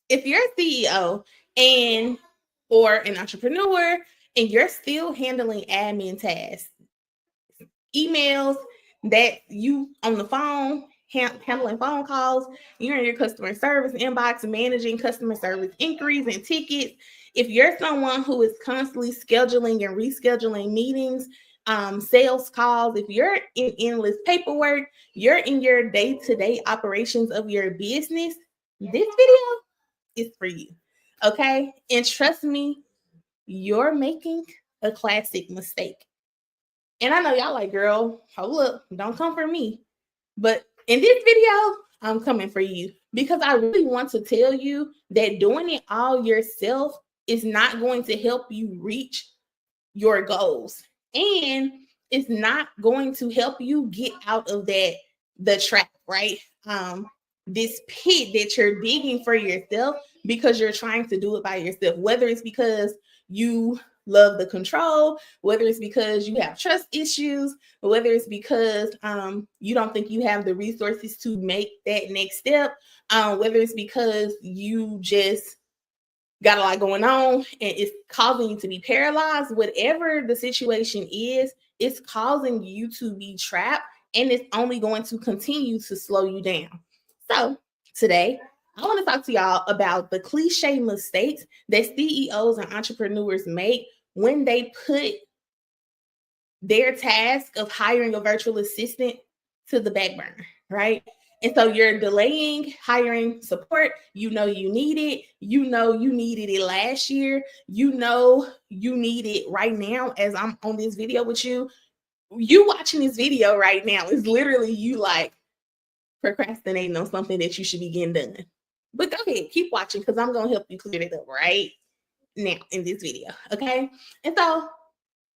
if you're a CEO and or an entrepreneur and you're still handling admin tasks, emails that you on the phone, handling phone calls, you're in your customer service inbox, managing customer service inquiries and tickets. If you're someone who is constantly scheduling and rescheduling meetings, sales calls, if you're in endless paperwork, you're in your day-to-day operations of your business, this video is for you. Okay. And trust me, you're making a classic mistake. And I know y'all like, girl, hold up, don't come for me. But in this video, I'm coming for you because I really want to tell you that doing it all yourself is not going to help you reach your goals. And it's not going to help you get out of the trap, right? This pit that you're digging for yourself because you're trying to do it by yourself, whether it's because you love the control, whether it's because you have trust issues, whether it's because you don't think you have the resources to make that next step, whether it's because you just got a lot going on and it's causing you to be paralyzed. Whatever the situation is, it's causing you to be trapped, and it's only going to continue to slow you down. So today, I want to talk to y'all about the cliche mistakes that CEOs and entrepreneurs make when they put their task of hiring a virtual assistant to the back burner, right? And so you're delaying hiring support. You know you need it. You know you needed it last year. You know you need it right now as I'm on this video with you. You watching this video right now is literally you like procrastinating on something that you should be getting done. But go ahead, keep watching because I'm going to help you clear it up right now in this video, okay? And so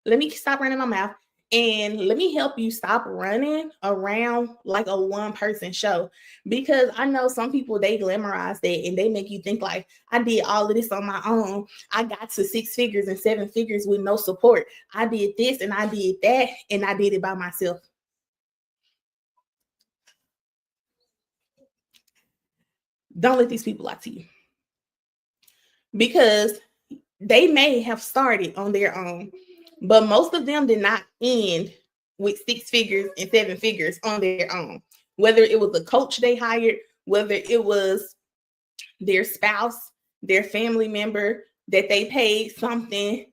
let me stop running my mouth and let me help you stop running around like a one-person show, because I know some people, they glamorize that and they make you think like, I did all of this on my own. I got to 6 figures and 7 figures with no support. I did this and I did that and I did it by myself. Don't let these people lie to you, because they may have started on their own, but most of them did not end with 6 figures and 7 figures on their own. Whether it was a coach they hired, whether it was their spouse, their family member that they paid something,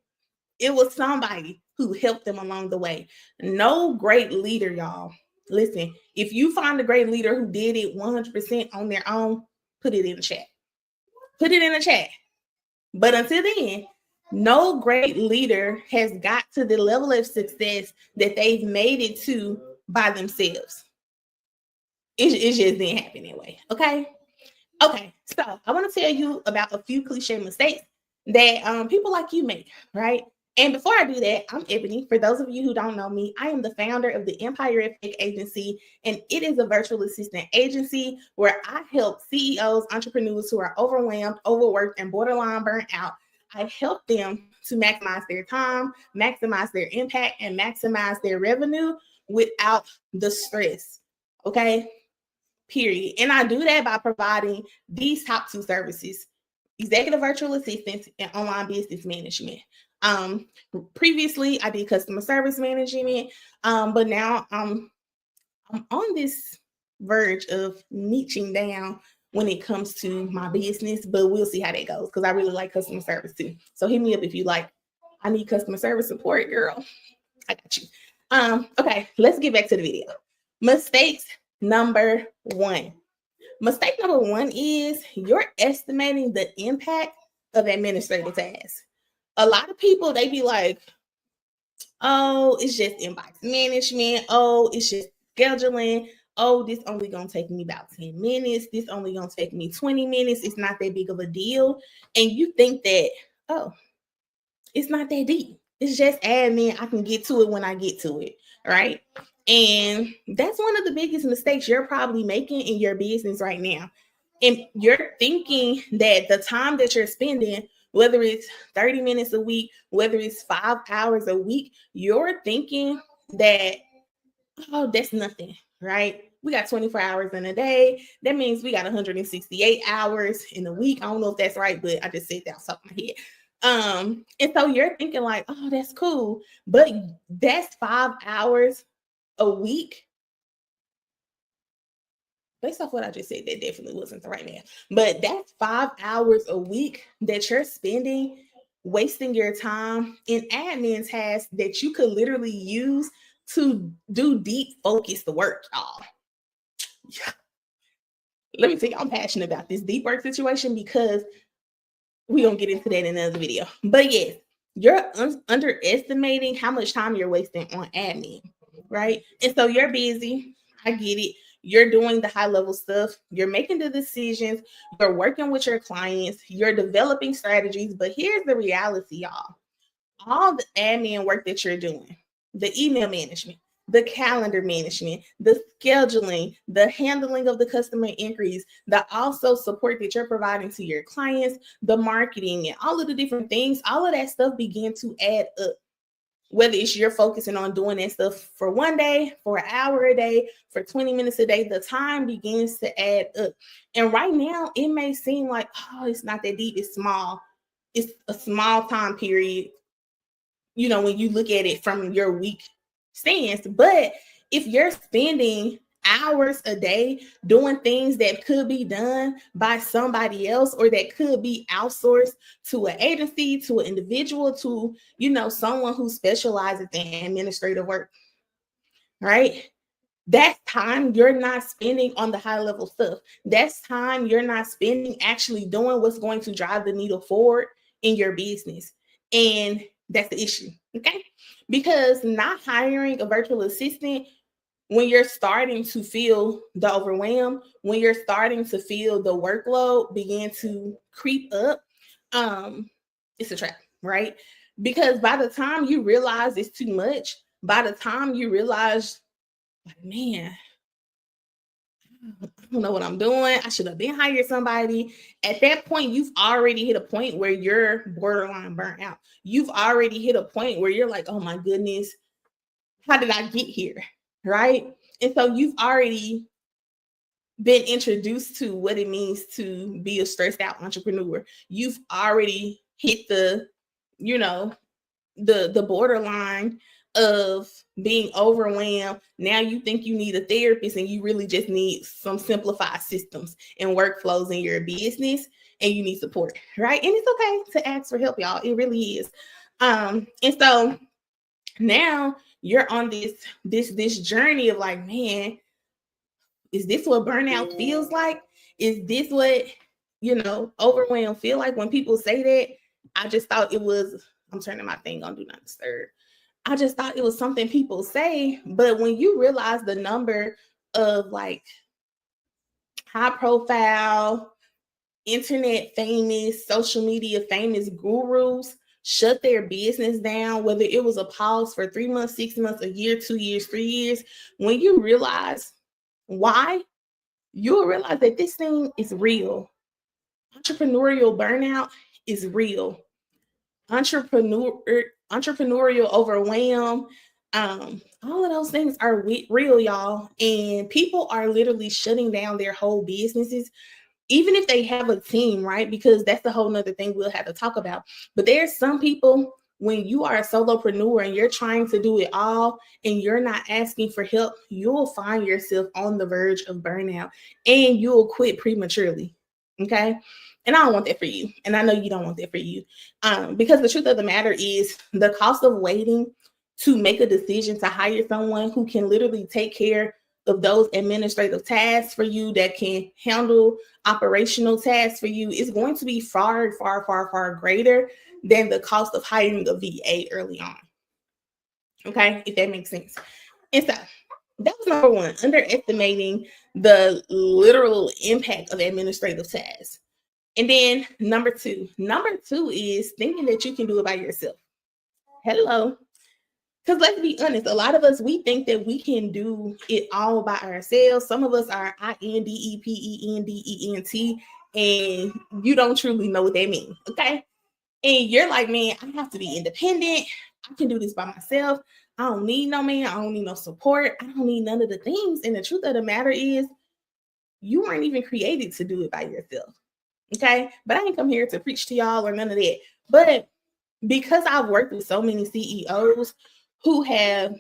it was somebody who helped them along the way. No great leader, y'all. Listen, if you find a great leader who did it 100% on their own, put it in the chat. Put it in the chat. But until then, no great leader has got to the level of success that they've made it to by themselves. It just didn't happen that way. Okay. Okay. So I want to tell you about a few cliche mistakes that people like you make, right? And before I do that, I'm Ebony. For those of you who don't know me, I am the founder of the Empire Effect Agency, and it is a virtual assistant agency where I help CEOs, entrepreneurs who are overwhelmed, overworked, and borderline burnt out. I help them to maximize their time, maximize their impact, and maximize their revenue without the stress. Okay, period. And I do that by providing these top 2 services: executive virtual assistants and online business management. Previously I did customer service management, but now I'm on this verge of niching down when it comes to my business, but we'll see how that goes because I really like customer service too. So hit me up if you like, I need customer service support, girl. I got you. Okay, let's get back to the video. Mistakes number 1. Mistake number 1 is you're estimating the impact of administrative tasks. A lot of people, they be like, oh, it's just inbox management. Oh, it's just scheduling. Oh, this only gonna take me about 10 minutes. This only gonna take me 20 minutes. It's not that big of a deal. And you think that, oh, it's not that deep. It's just admin. I can get to it when I get to it, right? And that's one of the biggest mistakes you're probably making in your business right now. And you're thinking that the time that you're spending, whether it's 30 minutes a week, whether it's 5 hours a week, you're thinking that, oh, that's nothing, right? We got 24 hours in a day. That means we got 168 hours in a week. I don't know if that's right, but I just said that off the top of my head. And so you're thinking like, oh, that's cool. But that's 5 hours a week. Based off what I just said, that definitely wasn't the right man. But that's 5 hours a week that you're spending wasting your time in admin tasks that you could literally use to do deep focused work, y'all. Yeah. Let me tell you, I'm passionate about this deep work situation because we don't get into that in another video. But yes, you're underestimating how much time you're wasting on admin, right? And so you're busy. I get it. You're doing the high level stuff. You're making the decisions. You're working with your clients. You're developing strategies. But here's the reality, y'all. All the admin work that you're doing, the email management, the calendar management, the scheduling, the handling of the customer inquiries, the also support that you're providing to your clients, the marketing, and all of the different things, all of that stuff begin to add up. Whether it's you're focusing on doing that stuff for one day, for an hour a day, for 20 minutes a day, the time begins to add up. And right now, it may seem like, oh, it's not that deep, it's small. It's a small time period, you know, when you look at it from your week stance. But if you're spending hours a day doing things that could be done by somebody else, or that could be outsourced to an agency, to an individual, to, you know, someone who specializes in administrative work, right? That's time you're not spending on the high level stuff. That's time you're not spending actually doing what's going to drive the needle forward in your business. And that's the issue, okay? Because not hiring a virtual assistant when you're starting to feel the overwhelm, when you're starting to feel the workload begin to creep up, it's a trap, right? Because by the time you realize it's too much, by the time you realize, like, man, I don't know what I'm doing, I should have been hired somebody. At that point, you've already hit a point where you're borderline burnt out. You've already hit a point where you're like, oh my goodness, how did I get here? Right? And so you've already been introduced to what it means to be a stressed out entrepreneur. You've already hit the, you know, the borderline of being overwhelmed. Now you think you need a therapist, and you really just need some simplified systems and workflows in your business, and you need support, right? And it's okay to ask for help, y'all. It really is. And so now you're on this journey of like, man, is this what burnout feels like? Is this what, you know, overwhelm feel like? When people say that, I just thought it was, I'm turning my thing on do not disturb. I just thought it was something people say. But when you realize the number of like high profile, internet famous, social media famous gurus shut their business down, whether it was a pause for 3 months, 6 months, a year, 2 years, 3 years, when you realize why, you'll realize that this thing is real. Entrepreneurial burnout is real. Entrepreneurial overwhelm, all of those things are real, y'all. And people are literally shutting down their whole businesses, even if they have a team, right? Because that's the whole nother thing we'll have to talk about. But there's some people, when you are a solopreneur and you're trying to do it all and you're not asking for help, you'll find yourself on the verge of burnout and you'll quit prematurely. Okay. And I don't want that for you. And I know you don't want that for you. Because the truth of the matter is the cost of waiting to make a decision to hire someone who can literally take care of those administrative tasks for you, that can handle operational tasks for you, is going to be far, far, far, far greater than the cost of hiring a VA early on. Okay, if that makes sense. And so that was number one, underestimating the literal impact of administrative tasks. And then number two is thinking that you can do it by yourself. Hello. Because let's be honest, a lot of us, we think that we can do it all by ourselves. Some of us are INDEPENDENT, and you don't truly know what that means, okay? And you're like, man, I have to be independent. I can do this by myself. I don't need no man. I don't need no support. I don't need none of the things. And the truth of the matter is, you weren't even created to do it by yourself. Okay. But I ain't come here to preach to y'all or none of that. But because I've worked with so many CEOs who have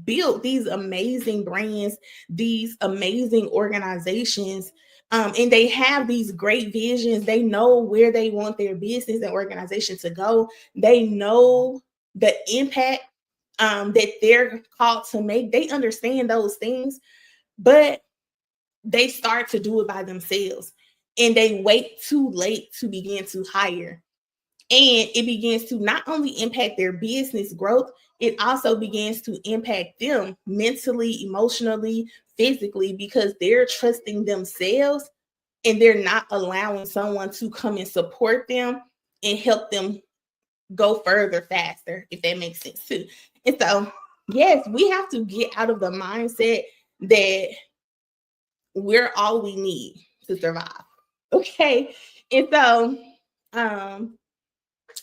built these amazing brands, these amazing organizations, and they have these great visions. They know where they want their business and organization to go. They know the impact that they're called to make. They understand those things, but they start to do it by themselves, and they wait too late to begin to hire. And it begins to not only impact their business growth, it also begins to impact them mentally, emotionally, physically, because they're trusting themselves and they're not allowing someone to come and support them and help them go further faster, if that makes sense too. And so, yes, we have to get out of the mindset that we're all we need to survive. Okay. And so,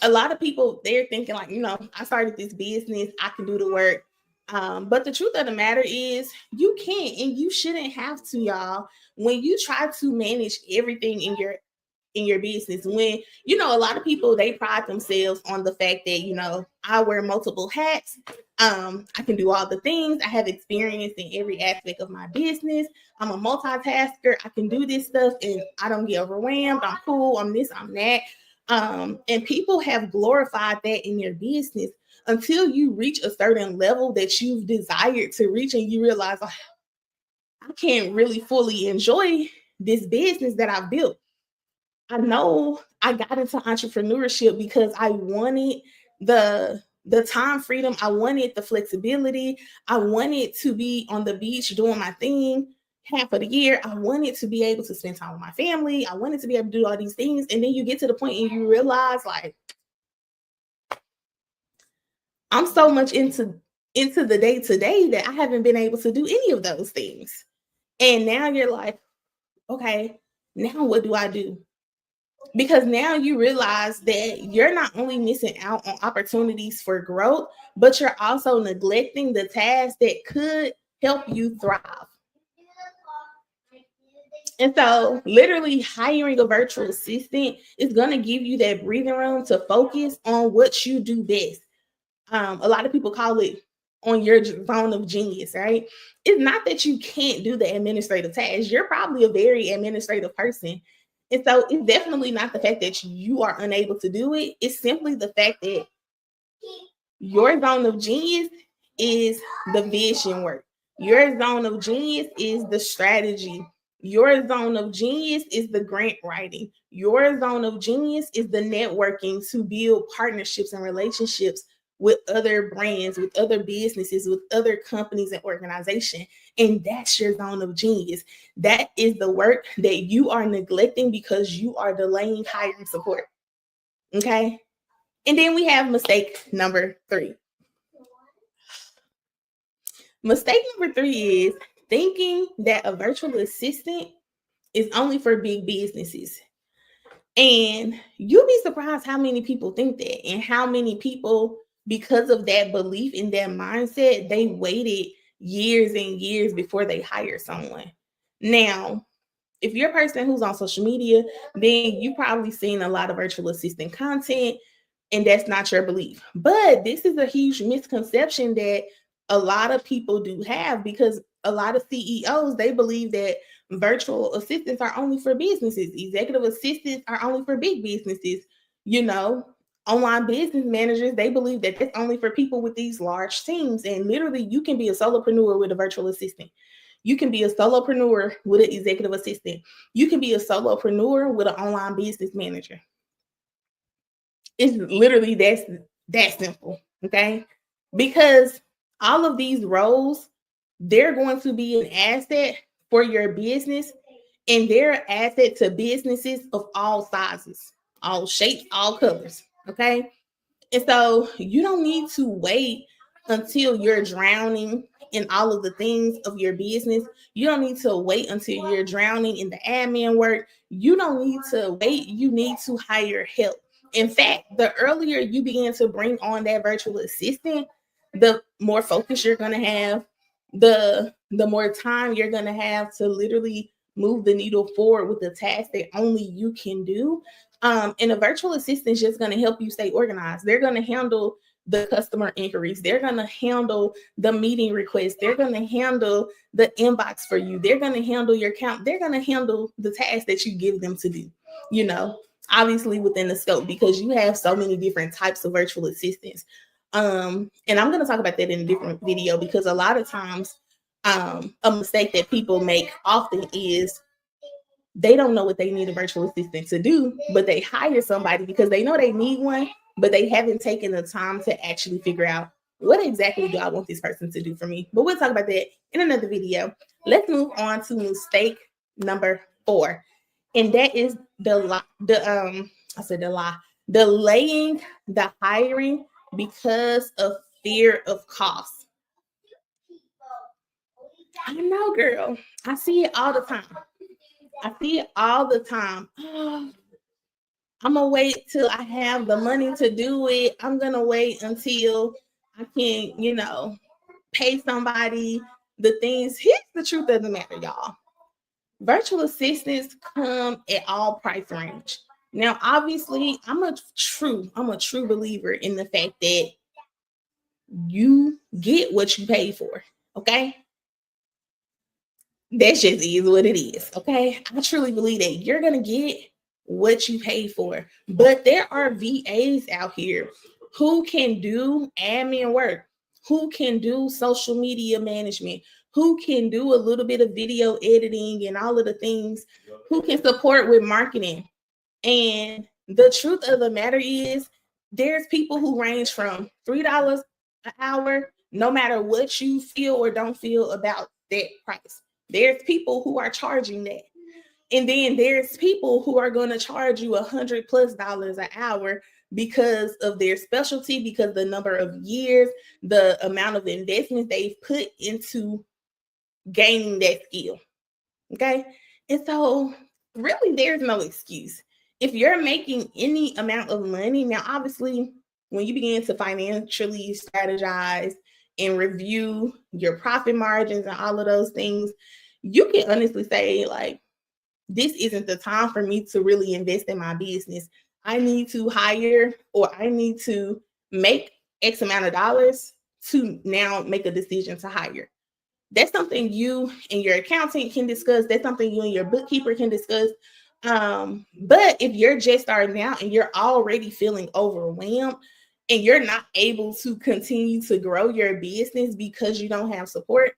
a lot of people, they're thinking like, I started this business, I can do the work. But the truth of the matter is, you can't and you shouldn't have to, y'all. When you try to manage everything in your business, when a lot of people, they pride themselves on the fact that I wear multiple hats. I can do all the things. I have experience in every aspect of my business. I'm a multitasker. I can do this stuff and I don't get overwhelmed. I'm cool. I'm this, I'm that. And people have glorified that in your business until you reach a certain level that you've desired to reach, and you realize, oh, I can't really fully enjoy this business that I've built. I know I got into entrepreneurship because I wanted the time freedom. I wanted the flexibility. I wanted to be on the beach doing my thing half of the year. I wanted to be able to spend time with my family. I wanted to be able to do all these things. And then you get to the point and you realize, like, I'm so much into the day-to-day that I haven't been able to do any of those things. And now you're like, okay, now what do I do? Because now you realize that you're not only missing out on opportunities for growth, but you're also neglecting the tasks that could help you thrive. And so, literally, hiring a virtual assistant is going to give you that breathing room to focus on what you do best. A lot of people call it on your zone of genius, right? It's not that you can't do the administrative tasks. You're probably a very administrative person. And so it's definitely not the fact that you are unable to do it. It's simply the fact that your zone of genius is the vision work. Your zone of genius is the strategy. Your zone of genius is the grant writing. Your zone of genius is the networking to build partnerships and relationships with other brands, with other businesses, with other companies and organizations. And that's your zone of genius. That is the work that you are neglecting because you are delaying hiring support. Okay. And then we have mistake number 3. Mistake number 3 is thinking that a virtual assistant is only for big businesses. And you'll be surprised how many people think that, and how many people, because of that belief in that mindset, they waited years and years before they hire someone. Now, if you're a person who's on social media, then you probably seen a lot of virtual assistant content, and that's not your belief. But this is a huge misconception that a lot of people do have, because a lot of CEOs, they believe that virtual assistants are only for businesses. Executive assistants are only for big businesses. Online business managers, they believe that it's only for people with these large teams. And literally, you can be a solopreneur with a virtual assistant. You can be a solopreneur with an executive assistant. You can be a solopreneur with an online business manager. It's literally that simple, okay? Because all of these roles, they're going to be an asset for your business, and they're an asset to businesses of all sizes, all shapes, all colors, okay? And so you don't need to wait until you're drowning in all of the things of your business. You don't need to wait until you're drowning in the admin work. You don't need to wait. You need to hire help. In fact, the earlier you begin to bring on that virtual assistant, the more focus you're going to have, the more time you're going to have to literally move the needle forward with the task that only you can do. And a virtual assistant is just going to help you stay organized. They're going to handle the customer inquiries. They're going to handle the meeting requests. They're going to handle the inbox for you. They're going to handle your account. They're going to handle the tasks that you give them to do, you know, obviously within the scope, because you have so many different types of virtual assistants. And I'm going to talk about that in a different video, because a lot of times a mistake that people make often is they don't know what they need a virtual assistant to do, but they hire somebody because they know they need one, but they haven't taken the time to actually figure out what exactly do I want this person to do for me. But we'll talk about that in another video. Let's move on to mistake number 4. And that is delaying the hiring because of fear of cost. I know, girl. I see it all the time. I'm gonna wait till I have the money to do it. I'm gonna wait until I can, pay somebody the things. Here's the truth of the matter, y'all. Virtual assistants come at all price range. Now, obviously, I'm a true believer in the fact that you get what you pay for. Okay. That just is what it is. Okay. I truly believe that you're going to get what you pay for. But there are VAs out here who can do admin work, who can do social media management, who can do a little bit of video editing and all of the things, who can support with marketing. And the truth of the matter is, there's people who range from $3 an hour, no matter what you feel or don't feel about that price. There's people who are charging that. And then there's people who are going to charge you $100+ an hour because of their specialty, because the number of years, the amount of investment they've put into gaining that skill. Okay. And so really there's no excuse. If you're making any amount of money, now obviously when you begin to financially strategize and review your profit margins and all of those things, you can honestly say, like, this isn't the time for me to really invest in my business. I need to hire, or I need to make X amount of dollars to now make a decision to hire. That's something you and your accountant can discuss. That's something you and your bookkeeper can discuss. But if you're just starting out and you're already feeling overwhelmed and you're not able to continue to grow your business because you don't have support,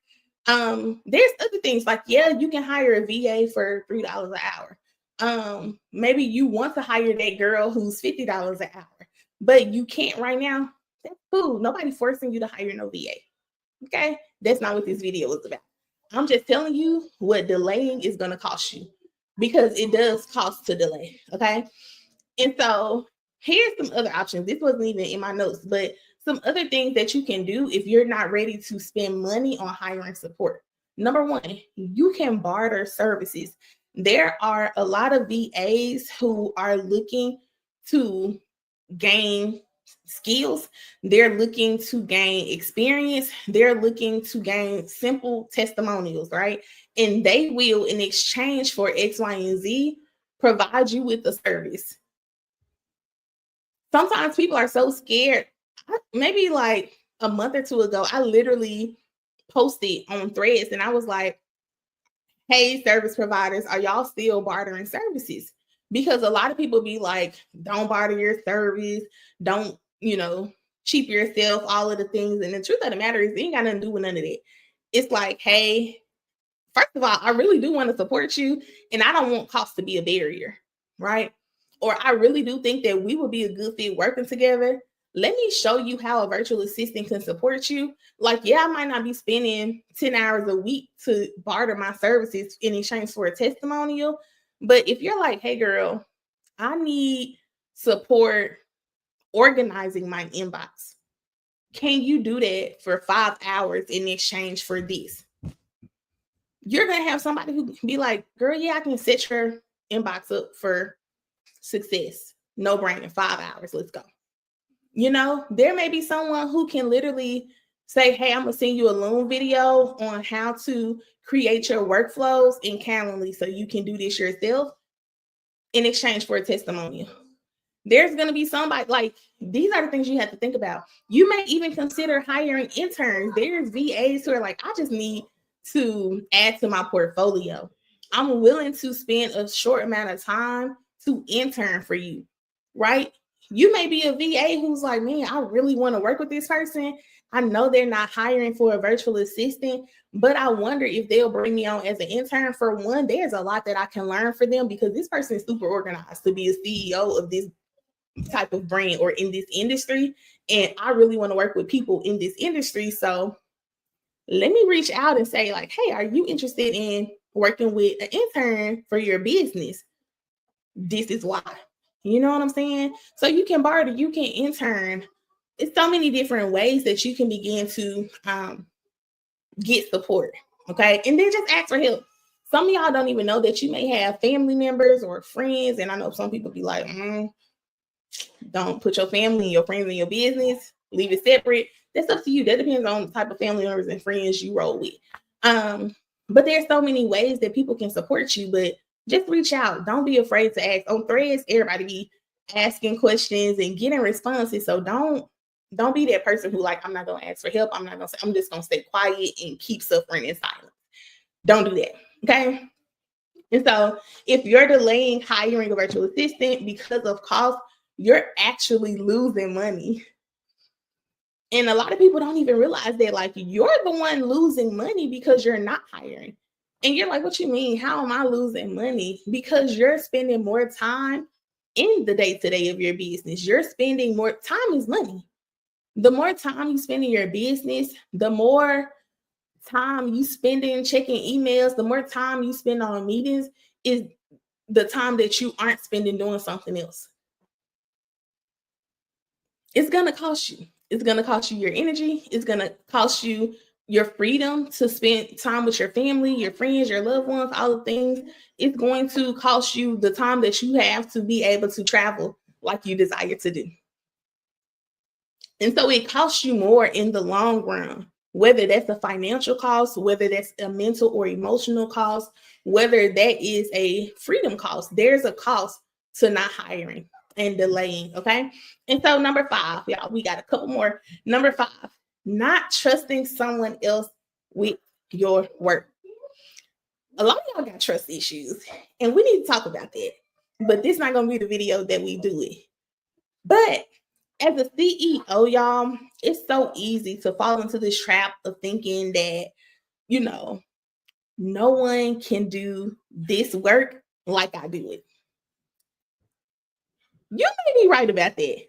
there's other things like, yeah, you can hire a VA for $3 an hour. Maybe you want to hire that girl who's $50 an hour, but you can't right now. That's cool. Nobody's forcing you to hire no VA. Okay, that's not what this video is about. I'm just telling you what delaying is going to cost you, because it does cost to delay. Okay, and so here's some other options. This wasn't even in my notes, but some other things that you can do if you're not ready to spend money on hiring support. Number 1, you can barter services. There are a lot of VAs who are looking to gain skills. They're looking to gain experience. They're looking to gain simple testimonials, right? And they will, in exchange for X, Y, and Z, provide you with a service. Sometimes people are so scared. Maybe like a month or two ago, I literally posted on Threads and I was like, hey, service providers, are y'all still bartering services? Because a lot of people be like, don't barter your service, don't, cheap yourself, all of the things. And the truth of the matter is, it ain't got nothing to do with none of that. It's like, hey, first of all, I really do want to support you, and I don't want cost to be a barrier, right? Or I really do think that we would be a good fit working together. Let me show you how a virtual assistant can support you. Like, yeah, I might not be spending 10 hours a week to barter my services in exchange for a testimonial. But if you're like, hey, girl, I need support organizing my inbox. Can you do that for 5 hours in exchange for this? You're going to have somebody who can be like, girl, yeah, I can set your inbox up for success. No brainer, 5 hours. Let's go. There may be someone who can literally Say, hey, I'm gonna send you a Loom video on how to create your workflows in Calendly so you can do this yourself in exchange for a testimonial. There's going to be somebody, like, these are the things you have to think about. You may even consider hiring interns. There's VAs who are like, I just need to add to my portfolio. I'm willing to spend a short amount of time to intern for you, right? You may be a VA who's like, man, I really want to work with this person. I know they're not hiring for a virtual assistant, but I wonder if they'll bring me on as an intern. For one, there's a lot that I can learn for them because this person is super organized to be a CEO of this type of brand or in this industry. And I really want to work with people in this industry. So let me reach out and say, like, hey, are you interested in working with an intern for your business? This is why. You know what I'm saying? So you can barter, you can intern. It's so many different ways that you can begin to get support. Okay. And then just ask for help. Some of y'all don't even know that you may have family members or friends. And I know some people be like, don't put your family and your friends in your business. Leave it separate. That's up to you. That depends on the type of family members and friends you roll with. But there's so many ways that people can support you. But just reach out. Don't be afraid to ask. On Threads, everybody be asking questions and getting responses. So don't be that person who, like, I'm not gonna ask for help. I'm just gonna stay quiet and keep suffering in silence. Don't do that. Okay. And so if you're delaying hiring a virtual assistant because of cost, you're actually losing money. And a lot of people don't even realize that, like, you're the one losing money because you're not hiring. And you're like, what you mean? How am I losing money? Because you're spending more time in the day-to-day of your business. You're spending more time is money. The more time you spend in your business, the more time you spend in checking emails, the more time you spend on meetings is the time that you aren't spending doing something else. It's going to cost you. It's going to cost you your energy. It's going to cost you your freedom to spend time with your family, your friends, your loved ones, all the things. It's going to cost you the time that you have to be able to travel like you desire to do. And so it costs you more in the long run, whether that's a financial cost, whether that's a mental or emotional cost, whether that is a freedom cost. There's a cost to not hiring and delaying. Okay. And so number 5, y'all, we got a couple more. Number 5, not trusting someone else with your work. A lot of y'all got trust issues, and we need to talk about that. But this is not going to be the video that we do it. But as a CEO, y'all, it's so easy to fall into this trap of thinking that, no one can do this work like I do it. You may be right about that,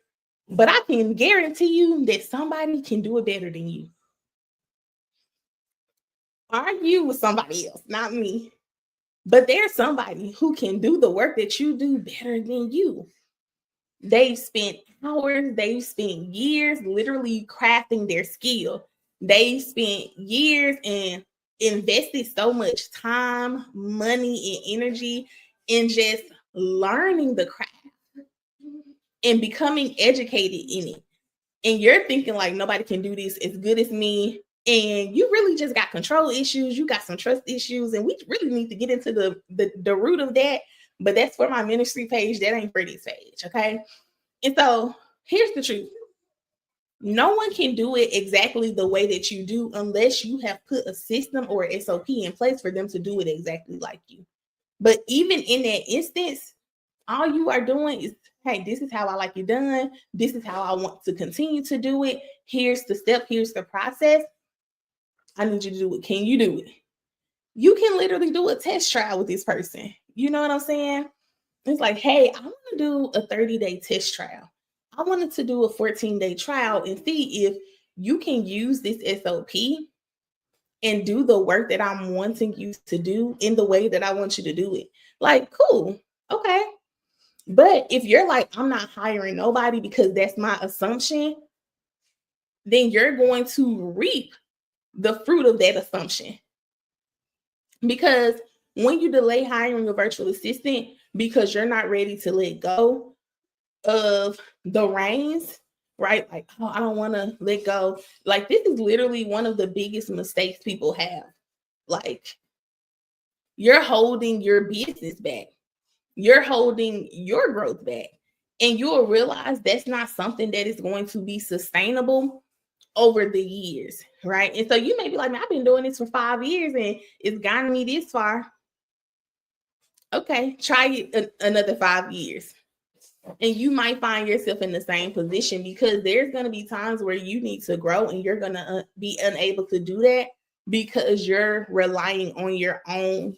but I can guarantee you that somebody can do it better than you. Argue with somebody else, not me. But there's somebody who can do the work that you do better than you. They've spent hours, they've spent years literally crafting their skill. They've spent years and invested so much time, money, and energy in just learning the craft and becoming educated in it. And you're thinking like nobody can do this as good as me. And you really just got control issues. You got some trust issues. And we really need to get into the root of that. But that's for my ministry page. That ain't for this page. Okay. And so here's the truth. No one can do it exactly the way that you do unless you have put a system or SOP in place for them to do it exactly like you. But even in that instance, all you are doing is, hey, this is how I like it done. This is how I want to continue to do it. Here's the step. Here's the process. I need you to do it. Can you do it? You can literally do a test trial with this person. You know what I'm saying? It's like, hey, I want to do a 30-day test trial. I wanted to do a 14-day trial and see if you can use this SOP and do the work that I'm wanting you to do in the way that I want you to do it. Like, cool. Okay. But if you're like, I'm not hiring nobody because that's my assumption, then you're going to reap the fruit of that assumption. Because when you delay hiring a virtual assistant because you're not ready to let go of the reins, right? Like, oh, I don't want to let go. Like, this is literally one of the biggest mistakes people have. Like, you're holding your business back. You're holding your growth back. And you'll realize that's not something that is going to be sustainable over the years, right? And so you may be like, man, I've been doing this for 5 years and it's gotten me this far. Okay, try it another 5 years. And you might find yourself in the same position, because there's going to be times where you need to grow and you're going to be unable to do that because you're relying on your own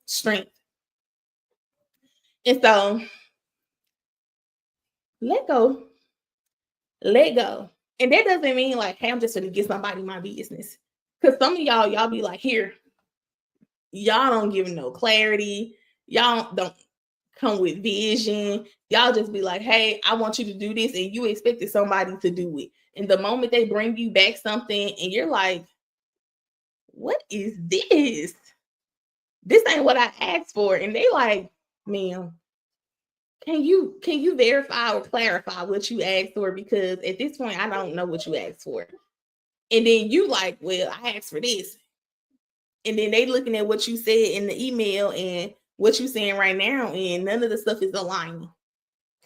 strength. And so let go. And that doesn't mean like, hey, I'm just going to give somebody my business. Because some of y'all be like, here, y'all don't give no clarity. Y'all don't come with vision. Y'all just be like, hey, I want you to do this, and you expected somebody to do it. And the moment they bring you back something and you're like, what is this? This ain't what I asked for. And they like, ma'am, can you verify or clarify what you asked for? Because at this point, I don't know what you asked for. And then you like, well, I asked for this. And then they looking at what you said in the email and what you saying right now, and none of the stuff is aligning.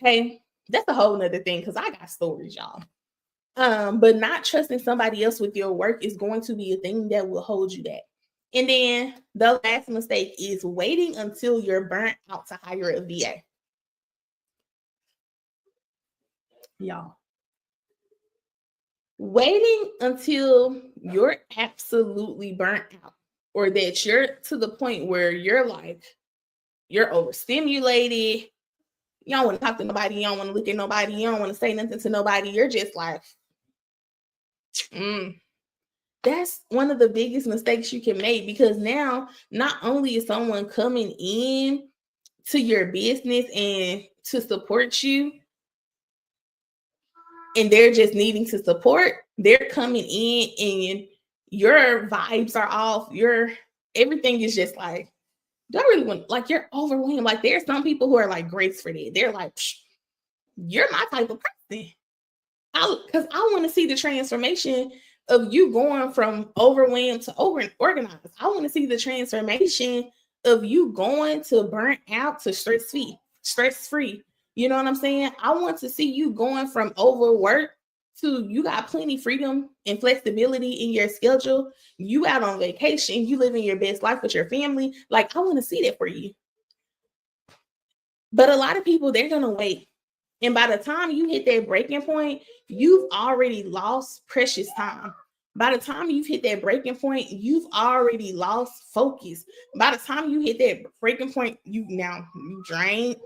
Okay, that's a whole nother thing, because I got stories, y'all. But not trusting somebody else with your work is going to be a thing that will hold you back. And then the last mistake is waiting until you're burnt out to hire a VA. Y'all, waiting until you're absolutely burnt out, or that you're to the point where you're like, you're overstimulated, you don't want to talk to nobody, you don't want to look at nobody, you don't want to say nothing to nobody, you're just like, that's one of the biggest mistakes you can make, because now not only is someone coming in to your business and to support you, and they're just needing to support, they're coming in and your vibes are off, your everything is just like, do I really want, like, you're overwhelmed. Like, there's some people who are like grace for that. They're like, you're my type of person. Because I want to see the transformation of you going from overwhelmed to organized. I want to see the transformation of you going to burnt out to stress free. You know what I'm saying? I want to see you going from overwork to you got plenty freedom and flexibility in your schedule. You out on vacation, you living your best life with your family. Like, I want to see that for you. But a lot of people, they're going to wait. And by the time you hit that breaking point, you've already lost precious time. By the time you've hit that breaking point, you've already lost focus. By the time you hit that breaking point, you drained.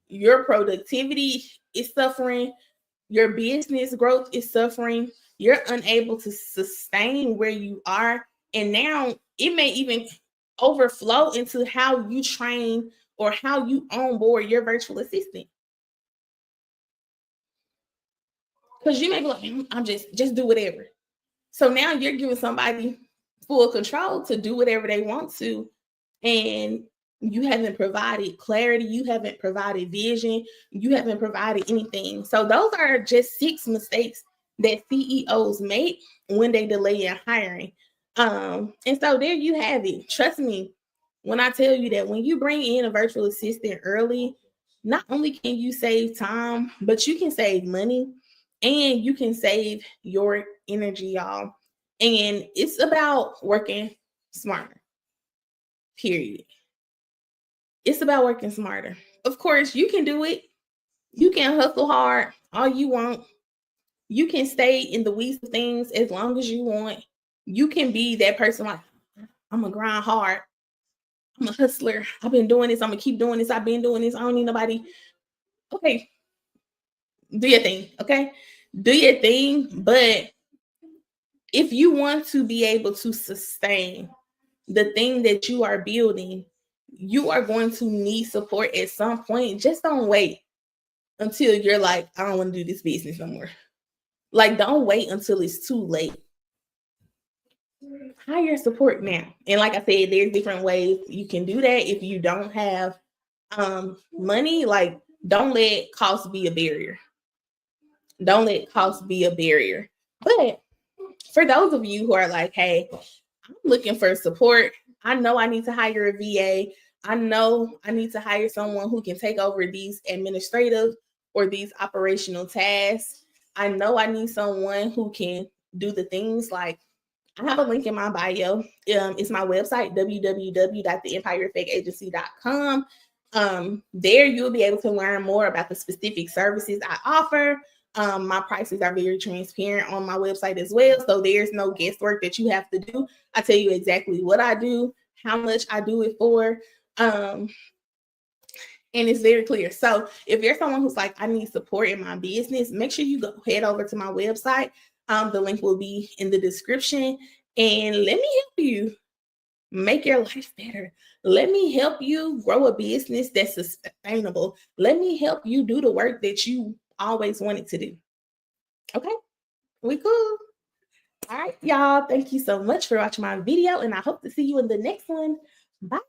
Your productivity is suffering. Your business growth is suffering. You're unable to sustain where you are. And now it may even overflow into how you train or how you onboard your virtual assistant. Because you may be like, I'm just do whatever. So now you're giving somebody full control to do whatever they want to. And you haven't provided clarity. You haven't provided vision. You haven't provided anything. So those are just 6 mistakes that CEOs make when they delay in hiring. And so there you have it. Trust me when I tell you that when you bring in a virtual assistant early, not only can you save time, but you can save money and you can save your energy, y'all. And it's about working smarter, period. It's about working smarter. Of course, you can do it. You can hustle hard all you want. You can stay in the weeds of things as long as you want. You can be that person like, I'm going to grind hard. I'm a hustler. I've been doing this. I'm going to keep doing this. I've been doing this. I don't need nobody. Okay. Do your thing. Okay. Do your thing. But if you want to be able to sustain the thing that you are building, you are going to need support at some point. Just don't wait until you're like, I don't want to do this business no more. Like, don't wait until it's too late. Hire support now. And like I said, there's different ways you can do that. If you don't have money, like, don't let cost be a barrier. Don't let cost be a barrier. But for those of you who are like, hey, I'm looking for support. I know I need to hire a VA. I know I need to hire someone who can take over these administrative or these operational tasks. I know I need someone who can do the things like, I have a link in my bio. It's my website, www.theempireeffectagency.com. There you'll be able to learn more about the specific services I offer. My prices are very transparent on my website as well. So there's no guesswork that you have to do. I tell you exactly what I do, how much I do it for. And it's very clear. So if you're someone who's like, I need support in my business, make sure you go head over to my website. The link will be in the description. And let me help you make your life better. Let me help you grow a business that's sustainable. Let me help you do the work that you always wanted to do. Okay, we cool. All right, y'all. Thank you so much for watching my video, and I hope to see you in the next one. Bye.